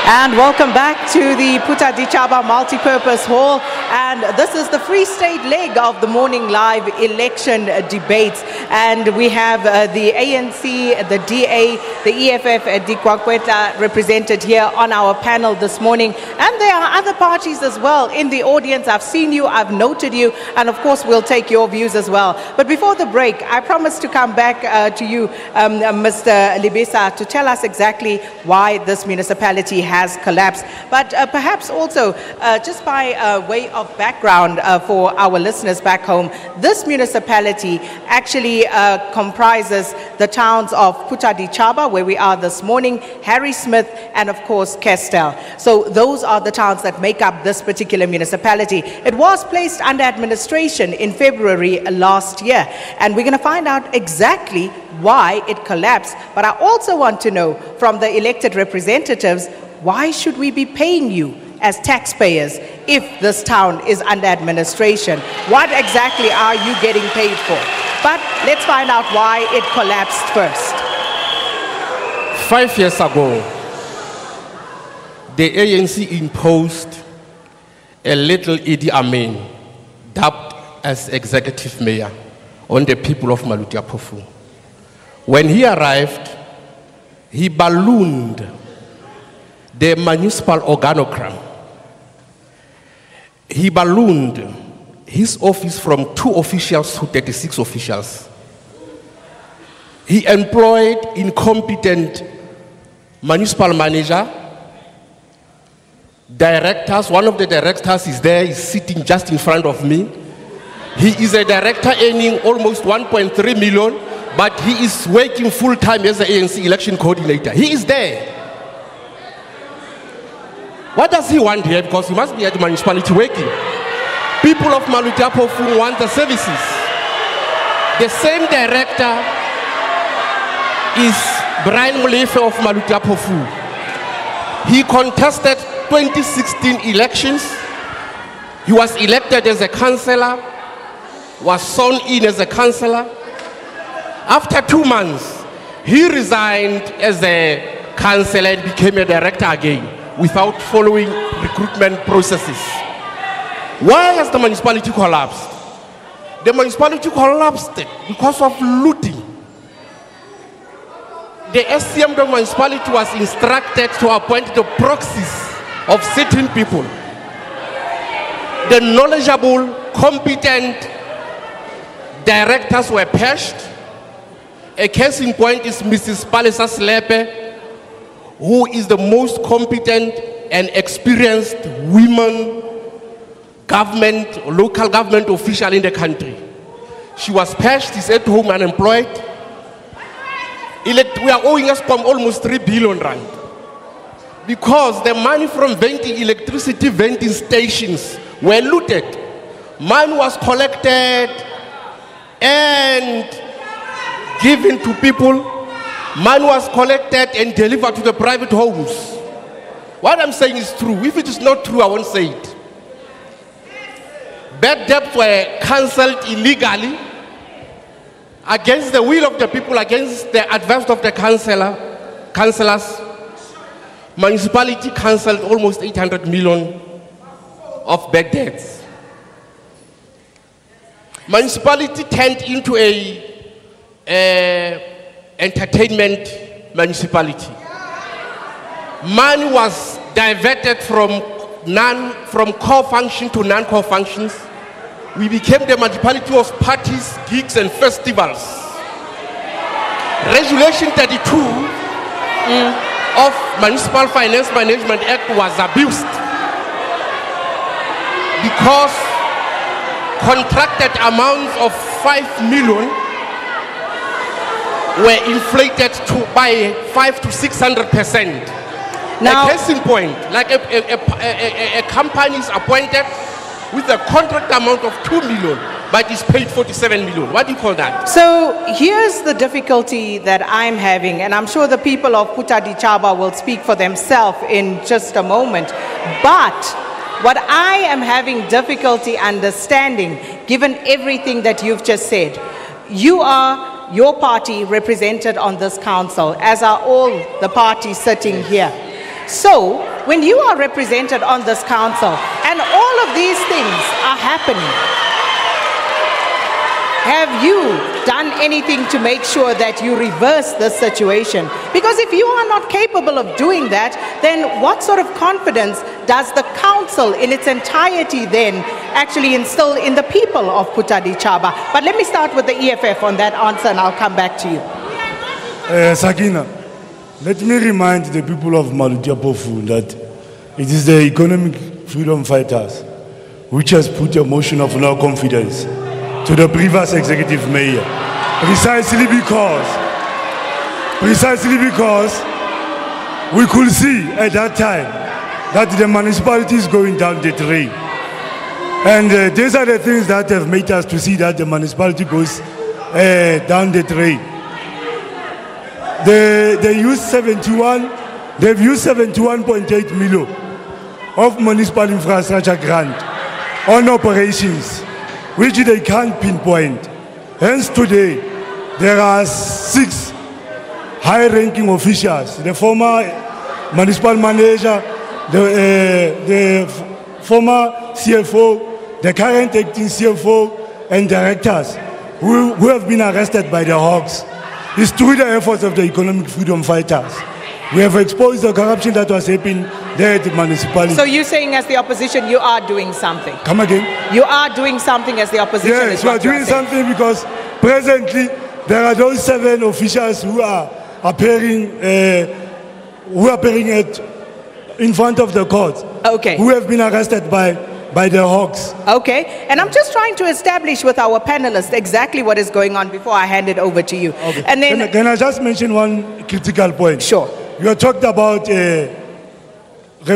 And welcome back to the Maluti-a-Phofung Multi-Purpose Hall. And this is the Free State leg of the morning live election debates. And we have the ANC, the DA, the EFF, Dikwakwetla represented here on our panel this morning. And there are other parties as well in the audience. I've seen you, I've noted you, and of course we'll take your views as well. But before the break, I promised to come back to you, Mr. Libisa, to tell us exactly why this municipality has collapsed. But perhaps also, just by way of background for our listeners back home, this municipality actually comprises the towns of Maluti-a-Phofung, where we are this morning, Harrismith, and of course Castell. So those are the towns that make up this particular municipality. It was placed under administration in February last year, and we're going to find out exactly why it collapsed. But I also want to know from the elected representatives, why should we be paying you as taxpayers if this town is under administration? What exactly are you getting paid for? But let's find out why it collapsed first. 5 years ago, the ANC imposed a little Idi Amin, dubbed as executive mayor, on the people of Maluti-a-Phofung. When he arrived, he ballooned the municipal organogram. He ballooned his office from 2 officials to 36 officials. He employed incompetent municipal manager, directors. One of the directors is there, is sitting just in front of me. He is a director earning almost 1.3 million, but he is working full-time as the ANC election coordinator. He is there. What does he want here? Because he must be at the municipality working. People of Maluti-a-Phofung want the services. The same director is Brian Molefe of Maluti-a-Phofung. He contested 2016 elections. He was elected as a councillor, was sworn in as a councillor. After 2 months, he resigned as a councillor and became a director again, without following recruitment processes. Why has the municipality collapsed? The municipality collapsed because of looting. The SCM of the municipality was instructed to appoint the proxies of certain people. The knowledgeable, competent directors were purged. A case in point is Mrs. Palisa Slepe, who is the most competent and experienced women government, local government official in the country. She was purged, is at home unemployed. We are owing us almost 3 billion rand. Because the money from electricity vending stations were looted. Money was collected and given to people. Money was collected and delivered to the private homes. What I'm saying is true. If it is not true, I won't say it. Bad debts were cancelled illegally against the will of the people, against the advice of the councillors. Municipality cancelled almost 800 million of bad debts. Municipality turned into a entertainment municipality. Money was diverted from core function to non-core functions. We became the municipality of parties, gigs, and festivals. Resolution 32 of Municipal Finance Management Act was abused because contracted amounts of 5 million were inflated by 500 to 600%. Now, a case in point, like a company is appointed with a contract amount of 2 million, but is paid 47 million. What do you call that? So here's the difficulty that I'm having, and I'm sure the people of Maluti-a-Phofung will speak for themselves in just a moment. But what I am having difficulty understanding, given everything that you've just said, you are your party represented on this council, as are all the parties sitting here. So when you are represented on this council and all of these things are happening, have you done anything to make sure that you reverse this situation? Because if you are not capable of doing that, then what sort of confidence does the council in its entirety then actually instill in the people of Puta-Ditjaba? But let me start with the EFF on that answer and I'll come back to you. Sakina, let me remind the people of Maluti-a-Phofung that it is the economic freedom fighters which has put a motion of no confidence to the previous executive mayor, precisely because we could see at that time that the municipality is going down the drain. And these are the things that have made us to see that the municipality goes down the drain. They've used 71.8 million of municipal infrastructure grant on operations, which they can't pinpoint. Hence today, there are 6 high-ranking officials, the former municipal manager, the former CFO, the current acting CFO, and directors who have been arrested by the Hawks. It's through the efforts of the economic freedom fighters. We have exposed the corruption that was happening there at the municipality. So you're saying as the opposition, you are doing something? Come again? You are doing something as the opposition? Yes, we are doing something because presently there are those 7 officials who are appearing in front of the court. Okay. Who have been arrested by the Hawks. Okay, and I'm just trying to establish with our panelists exactly what is going on before I hand it over to you. Okay. And then, can I just mention one critical point? Sure. You have talked about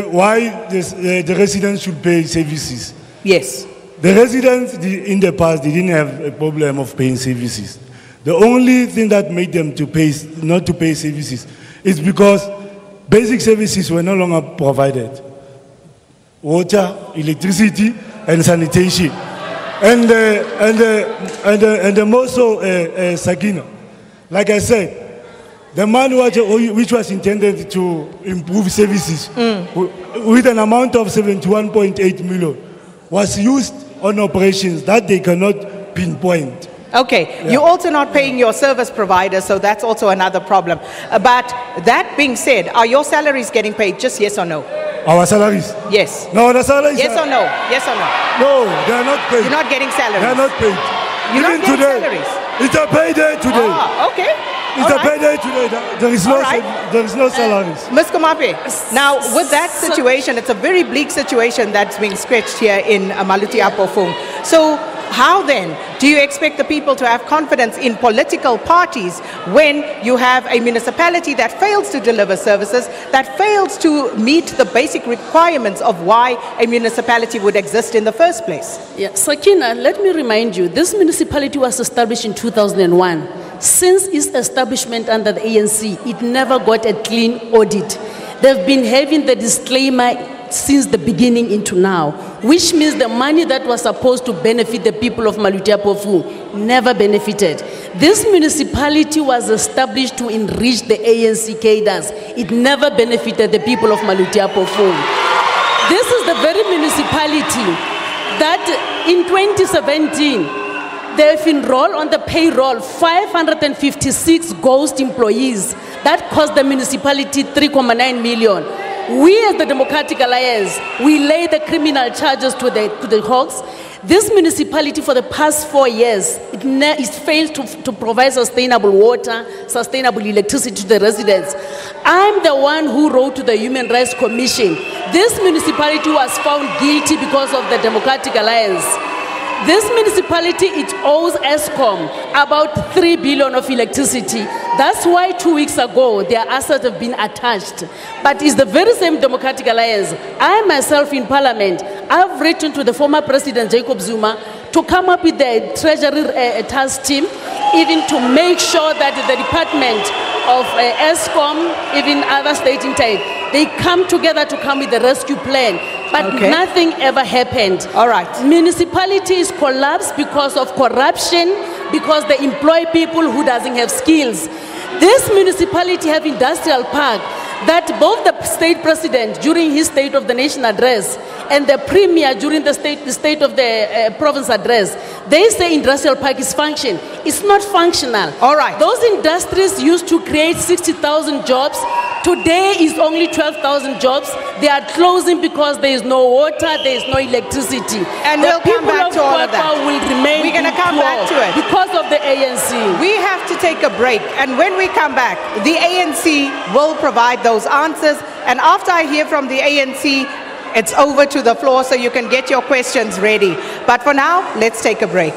why the residents should pay services. Yes. The residents in the past, they didn't have a problem of paying services. The only thing that made them not to pay services is because basic services were no longer provided. Water, electricity, and sanitation. And more so, Sakina, like I said, the money which was intended to improve services with an amount of 71.8 million was used on operations that they cannot pinpoint. Okay, yeah. You're also not paying your service providers, so that's also another problem. But that being said, are your salaries getting paid? Just yes or no? Our salaries? Yes. No, the salaries. Yes or no? Yes or no? No, they are not paid. You're not getting salaries? They are not paid. You're not getting salaries? It's a payday today. Ah, okay. It's a payday today. There is no salaries. Ms. Kumape, now with that situation, it's a very bleak situation that's being sketched here in Maluti-a-Phofung. So how then do you expect the people to have confidence in political parties when you have a municipality that fails to deliver services, that fails to meet the basic requirements of why a municipality would exist in the first place? Yeah, Sakina, let me remind you, this municipality was established in 2001. Since its establishment under the ANC, it never got a clean audit. They've been having the disclaimer since the beginning into now, which means the money that was supposed to benefit the people of Maluti-a-Phofung never benefited. This municipality was established to enrich the ANC cadres. It never benefited the people of Maluti-a-Phofung. This is the very municipality that in 2017, they've enrolled on the payroll 556 ghost employees. That cost the municipality 3.9 million. We as the Democratic Alliance, we lay the criminal charges to the Hawks. This municipality for the past 4 years, it failed to provide sustainable water, sustainable electricity to the residents. I'm the one who wrote to the Human Rights Commission. This municipality was found guilty because of the Democratic Alliance. This municipality, it owes ESCOM about 3 billion of electricity. That's why 2 weeks ago, their assets have been attached. But it's the very same Democratic Alliance. I myself in Parliament, I've written to the former President Jacob Zuma to come up with the Treasury task team, even to make sure that the Department of ESCOM, even other state entities, they come together to come with the rescue plan. But nothing ever happened. All right. Municipalities collapsed because of corruption, because they employ people who doesn't have skills. This municipality have industrial park. that both the state president during his State of the Nation address and the premier during the state of the province address, they say industrial park is function. It's not functional. All right. Those industries used to create 60,000 jobs. Today is only 12,000 jobs. They are closing because there is no water, there is no electricity. And the we'll come back to all of that. Kwapa will remain. We're going to come back to it because of the ANC. We have to take a break, and when we come back, the ANC will provide those answers. And after I hear from the ANC, it's over to the floor so you can get your questions ready. But for now, let's take a break.